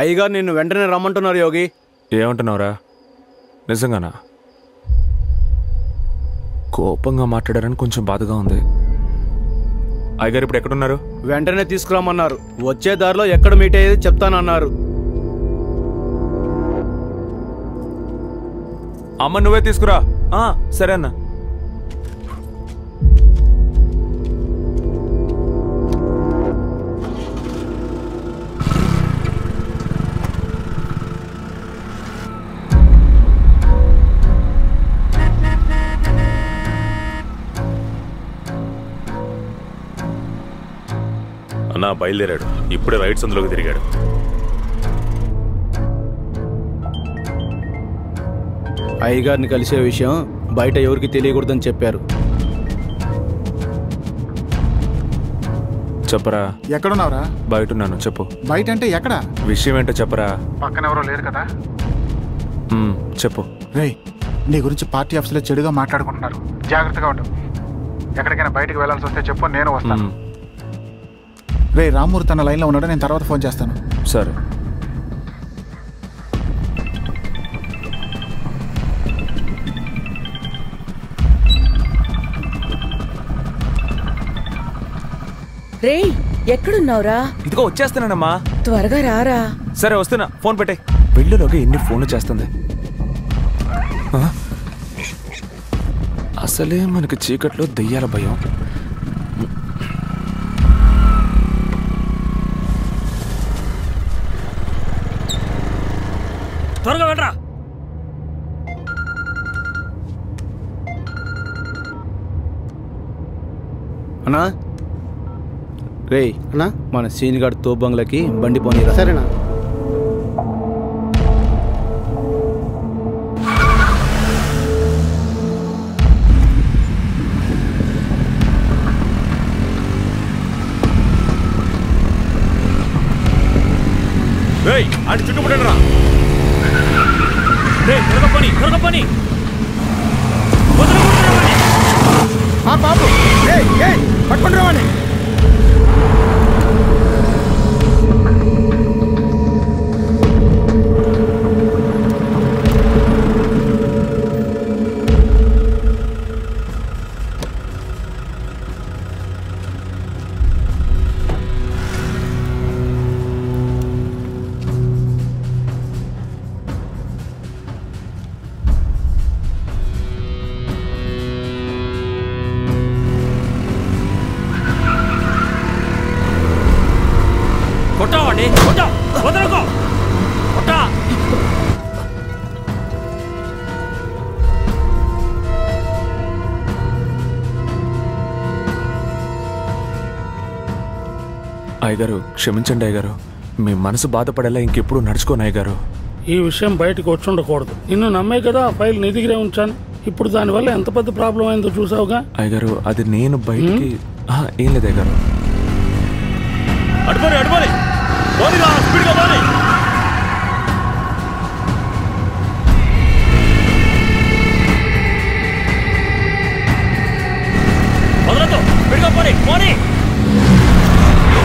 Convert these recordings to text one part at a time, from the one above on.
అయ్యగారు నిన్ను వెంటనే రమ్మంటున్నారు యోగి. ఏమంటున్నావురా? నిజంగానా? కోపంగా మాట్లాడారని కొంచెం బాధగా ఉంది. అయ్యగారు ఇప్పుడు ఎక్కడున్నారు? వెంటనే తీసుకురామన్నారు. వచ్చే దారిలో ఎక్కడ మీట్ అయ్యేది చెప్తానన్నారు. అమ్మ నువ్వే తీసుకురా. సరే అన్న. అన్నా బయలుదేరాడు. ఇప్పుడే రైట్ సందులోకి తిరిగాడు. అయ్యగారిని కలిసే విషయం బయట ఎవరికి తెలియకూడదని చెప్పారు. చెప్పరా. ఎక్కడున్నావురా? బయట ఉన్నాను. చెప్పు. బయట అంటే ఎక్కడ? విషయం ఏంటో చెప్పరా. పక్కన ఎవరో లేరు కదా? చెప్పు. రే, నీ గురించి పార్టీ ఆఫీసులో చెడుగా మాట్లాడుకుంటున్నారు. జాగ్రత్తగా ఉండు. ఎక్కడికైనా బయటకు వెళ్ళాల్సి వస్తే చెప్పు, నేను వస్తాను. రే, రామ్మూర్తి తన లైన్లో ఉన్నాడు. నేను తర్వాత ఫోన్ చేస్తాను. సరే. రే, ఎక్కడున్నావురా? ఇదిగో వచ్చేస్తున్నానమ్మా. త్వరగా రారా. సరే వస్తున్నా. ఫోన్ పెట్టే. పెళ్ళిలోకి ఎన్ని ఫోన్లు చేస్తుంది. అసలే మనకి చీకట్లో దెయ్యాల భయం. త్వరగా వెళ్ళరా. అన్నా రే అన్నా, మన సీనిగాడు తోబంగ్లకి బండి పోనీరా. సరేనా? అటు చుట్టుముట్టండి రా. త్వరగా పని, త్వరగా పని. బాబు పట్టుకుని రావాలి. కొట్టావండి, కొట్టా, వదలకో, కొట్టా. అయ్యగారు క్షమించండి అయ్యగారు. మీ మనసు బాధపడేలా ఇంకెప్పుడు నడుచుకోను అయ్యగారు. ఈ విషయం బయటకు వచ్చి ఉండకూడదు. నిన్ను నమ్మే కదా ఆ ఫైల్ నీ దగ్గరే ఉంచాను. ఇప్పుడు దానివల్ల ఎంత పెద్ద ప్రాబ్లం అయిందో చూసావుగా. అయ్యగారు అది నేను బయటికి ఏం లేదు అయ్యగారు. అడుపని అడుపని పోనీరా, స్పీడ్గా పోనీ. వదలతో, స్పీడ్గా పోనీ, పోనీ,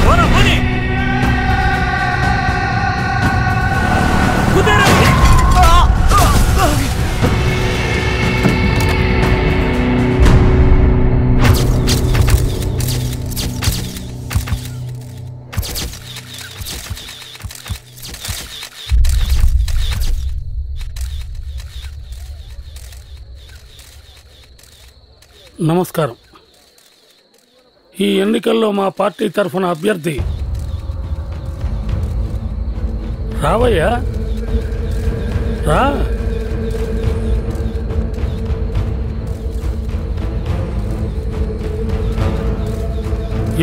పోరా, పోనీ. కుదేరా. నమస్కారం. ఈ ఎన్నికల్లో మా పార్టీ తరఫున అభ్యర్థి రావయ్యా, రా.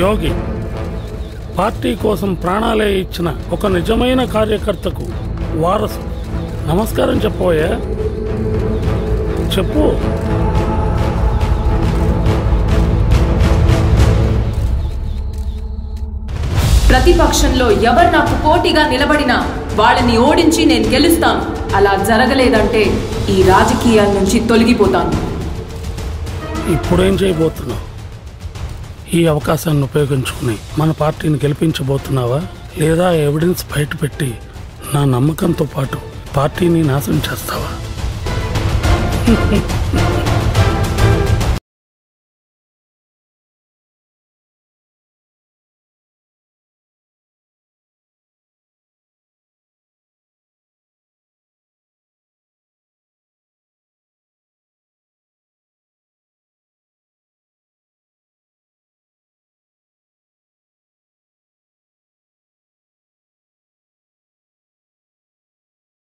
యోగి పార్టీ కోసం ప్రాణాలే ఇచ్చిన ఒక నిజమైన కార్యకర్తకు వారసు. నమస్కారం చెప్పవయ్యా, చెప్పు. ప్రతిపక్షంలో ఎవరు నాకు పోటీగా నిలబడినా వాళ్ళని ఓడించి నేను గెలుస్తాను. అలా జరగలేదంటే ఈ రాజకీయాల నుంచి తొలగిపోతాను. ఇప్పుడేం చేయబోతున్నావు? ఈ అవకాశాన్ని ఉపయోగించుకుని మన పార్టీని గెలిపించబోతున్నావా, లేదా ఎవిడెన్స్ బయట పెట్టి నా నమ్మకంతో పాటు పార్టీని నాశనం చేస్తావా?